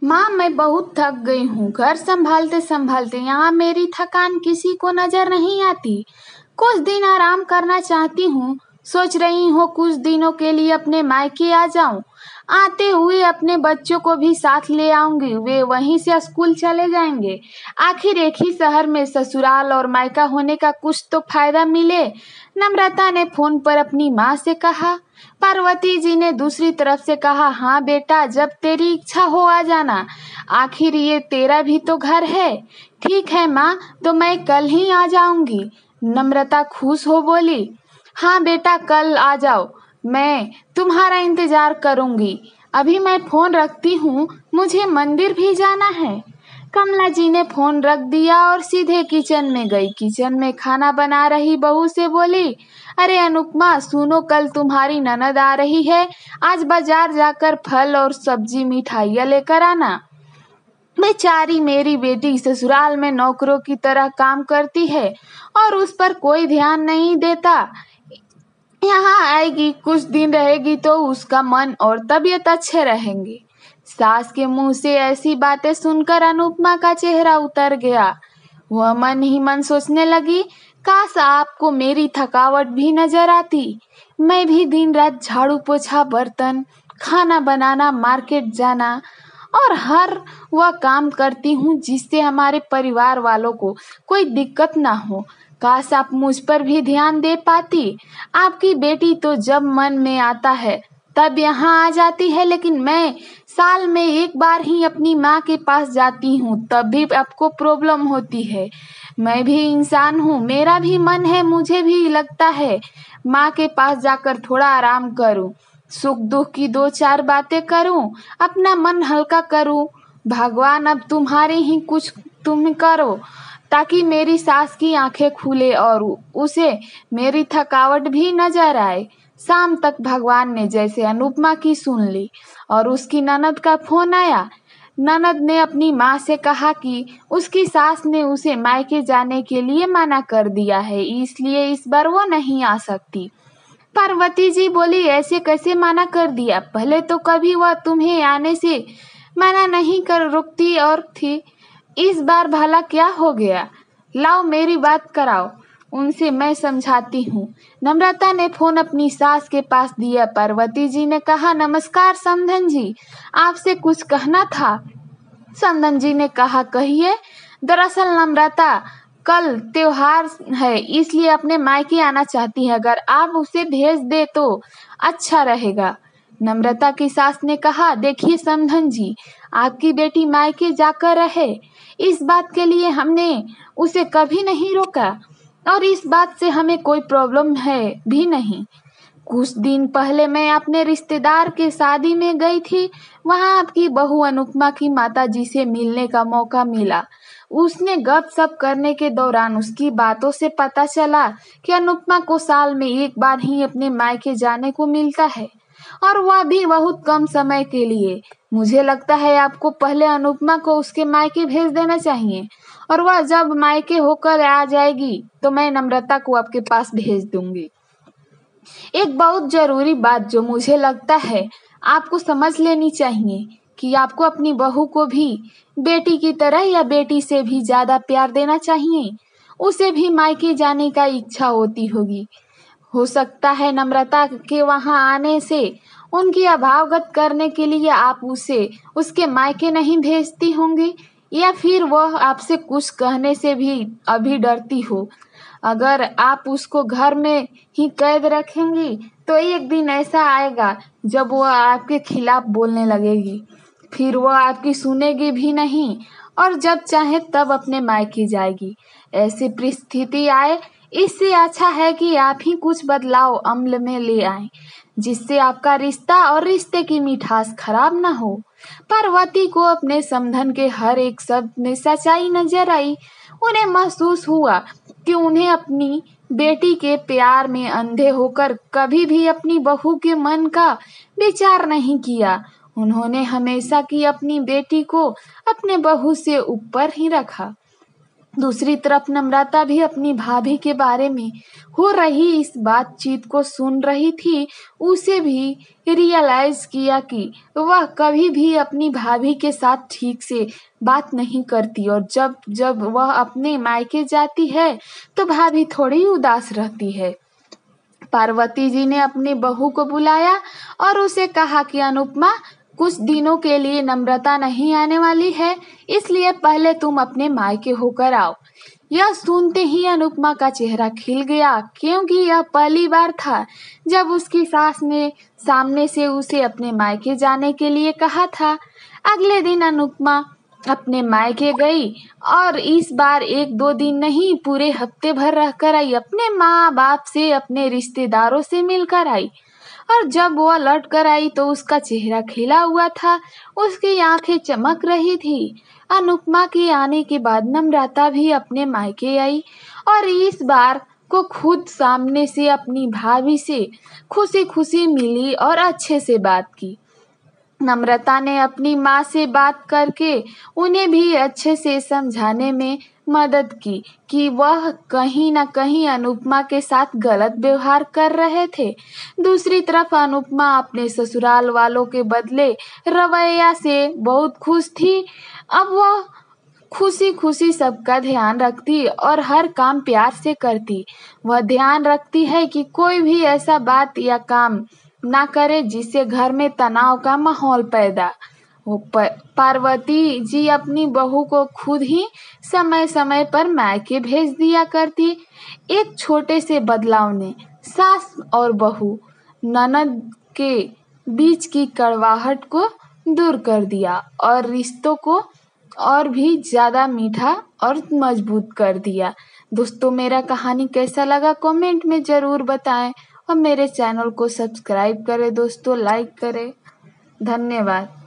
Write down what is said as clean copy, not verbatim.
माँ, मैं बहुत थक गई हूँ। घर संभालते संभालते यहाँ मेरी थकान किसी को नजर नहीं आती। कुछ दिन आराम करना चाहती हूँ। सोच रही हूँ कुछ दिनों के लिए अपने मायके आ जाऊं। आते हुए अपने बच्चों को भी साथ ले आऊंगी, वे वहीं से स्कूल चले जाएंगे। आखिर एक ही शहर में ससुराल और मायका होने का कुछ तो फायदा मिले। नम्रता ने फोन पर अपनी माँ से कहा। पार्वती जी ने दूसरी तरफ से कहा, हाँ बेटा, जब तेरी इच्छा हो आ जाना। आखिर ये तेरा भी तो घर है। ठीक है माँ, तो मैं कल ही आ जाऊंगी। नम्रता खुश हो बोली, हाँ बेटा, कल आ जाओ, मैं तुम्हारा इंतजार करूंगी। अभी मैं फोन रखती हूँ, मुझे मंदिर भी जाना है। कमला जी ने फोन रख दिया और सीधे किचन में गई। किचन में खाना बना रही बहू से बोली, अरे अनुपमा, सुनो, कल तुम्हारी ननद आ रही है। आज बाजार जाकर फल और सब्जी मिठाइयाँ लेकर आना। बेचारी मेरी बेटी ससुराल में नौकरों की तरह काम करती है और उस पर कोई ध्यान नहीं देता। यहाँ आएगी, कुछ दिन रहेगी तो उसका मन और तबीयत अच्छे रहेंगे। सास के मुंह से ऐसी बातें सुनकर अनुपमा का चेहरा उतर गया। वह मन ही मन सोचने लगी, काश आपको मेरी थकावट भी नजर आती। मैं भी दिन रात झाड़ू पोछा, बर्तन, खाना बनाना, मार्केट जाना और हर वह काम करती हूँ जिससे हमारे परिवार वालों को कोई दिक्कत ना हो। काश आप मुझ पर भी ध्यान दे पाती। आपकी बेटी तो जब मन में आता है तब यहाँ आ जाती है, लेकिन मैं साल में एक बार ही अपनी माँ के पास जाती हूँ, तब भी आपको प्रॉब्लम होती है। मैं भी इंसान हूँ, मेरा भी मन है, मुझे भी लगता है माँ के पास जाकर थोड़ा आराम करूँ, सुख दुख की दो चार बातें करूँ, अपना मन हल्का करूँ। भगवान अब तुम्हारी ही कुछ तुम करो ताकि मेरी सास की आंखें खुले और उसे मेरी थकावट भी नजर आए। शाम तक भगवान ने जैसे अनुपमा की सुन ली और उसकी ननद का फोन आया। ननद ने अपनी माँ से कहा कि उसकी सास ने उसे मायके जाने के लिए मना कर दिया है, इसलिए इस बार वो नहीं आ सकती। पार्वती जी बोली, ऐसे कैसे मना कर दिया? पहले तो कभी वह तुम्हें आने से मना नहीं कर रुकती और थी, इस बार भला क्या हो गया? लाओ मेरी बात कराओ, उनसे मैं समझाती हूँ। नम्रता ने फोन अपनी सास के पास दिया। पार्वती जी ने कहा, नमस्कार समधन जी, आपसे कुछ कहना था। समधन जी ने कहा, कहिए। दरअसल नम्रता कल त्योहार है, इसलिए अपने मायके आना चाहती है, अगर आप उसे भेज दे तो अच्छा रहेगा। नम्रता की सास ने कहा, देखिए समधन जी, आपकी बेटी मायके जाकर रहे, इस बात के लिए हमने उसे कभी नहीं रोका और इस बात से हमें कोई प्रॉब्लम है भी नहीं। कुछ दिन पहले मैं अपने रिश्तेदार के शादी में गई थी, वहां आपकी बहू अनुपमा की माताजी से मिलने का मौका मिला। उसने गपशप करने के दौरान उसकी बातों से पता चला कि अनुपमा को साल में एक बार ही अपने मायके जाने को मिलता है और वह भी बहुत कम समय के लिए। मुझे लगता है आपको पहले अनुपमा को उसके मायके भेज देना चाहिए और वह जब मायके होकर आ जाएगी तो मैं नम्रता को आपके पास भेज दूंगी। एक बहुत जरूरी बात जो मुझे लगता है आपको समझ लेनी चाहिए कि आपको अपनी बहू को भी बेटी की तरह या बेटी से भी ज्यादा प्यार देना चाहिए। उसे भी मायके जाने का इच्छा होती होगी। हो सकता है नम्रता के वहां आने से उनकी अभावगत करने के लिए आप उसे उसके मायके नहीं भेजती होंगी, या फिर वह आपसे कुछ कहने से भी अभी डरती हो। अगर आप उसको घर में ही कैद रखेंगी तो एक दिन ऐसा आएगा जब वह आपके खिलाफ बोलने लगेगी, फिर वह आपकी सुनेगी भी नहीं और जब चाहे तब अपने मायके जाएगी। ऐसी परिस्थिति आए, इससे अच्छा है कि आप ही कुछ बदलाव अमल में ले आए जिससे आपका रिश्ता और रिश्ते की मिठास खराब ना हो। पार्वती को अपने समधन के हर एक शब्द में सच्चाई नजर आई। उन्हें महसूस हुआ कि उन्हें अपनी बेटी के प्यार में अंधे होकर कभी भी अपनी बहू के मन का विचार नहीं किया। उन्होंने हमेशा की अपनी बेटी को अपने बहू से ऊपर ही रखा। दूसरी तरफ नम्रता भी अपनी भाभी के बारे में हो रही इस बातचीत को सुन रही थी। उसे भी रियलाइज किया कि वह कभी भी अपनी भाभी के साथ ठीक से बात नहीं करती और जब जब वह अपने मायके जाती है तो भाभी थोड़ी उदास रहती है। पार्वती जी ने अपनी बहू को बुलाया और उसे कहा कि अनुपमा, कुछ दिनों के लिए नम्रता नहीं आने वाली है, इसलिए पहले तुम अपने मायके होकर आओ। यह सुनते ही अनुपमा का चेहरा खिल गया, क्योंकि यह पहली बार था जब उसकी सास ने सामने से उसे अपने मायके जाने के लिए कहा था। अगले दिन अनुपमा अपने मायके गई और इस बार 1-2 दिन नहीं, पूरे हफ्ते भर रहकर आई। अपने माँ बाप से, अपने रिश्तेदारों से मिलकर आई और जब वह लौट कर आई तो उसका चेहरा खिला हुआ था, उसकी आंखें चमक रही थी। अनुपमा के आने के बाद नम्रता भी अपने मायके आई और इस बार को खुद सामने से अपनी भाभी से खुशी खुशी मिली और अच्छे से बात की। नम्रता ने अपनी माँ से बात करके उन्हें भी अच्छे से समझाने में मदद की कि वह कहीं न कहीं अनुपमा के साथ गलत व्यवहार कर रहे थे। दूसरी तरफ अनुपमा अपने ससुराल वालों के बदले रवैया से बहुत खुश थी। अब वह खुशी खुशी सबका ध्यान रखती और हर काम प्यार से करती। वह ध्यान रखती है कि कोई भी ऐसा बात या काम ना करे जिससे घर में तनाव का माहौल पैदा हो। पार्वती जी अपनी बहू को खुद ही समय समय पर मायके भेज दिया करती। एक छोटे से बदलाव ने सास और बहू ननद के बीच की कड़वाहट को दूर कर दिया और रिश्तों को और भी ज़्यादा मीठा और मजबूत कर दिया। दोस्तों, मेरा कहानी कैसा लगा कमेंट में ज़रूर बताएं और मेरे चैनल को सब्सक्राइब करें दोस्तों, लाइक करें। धन्यवाद।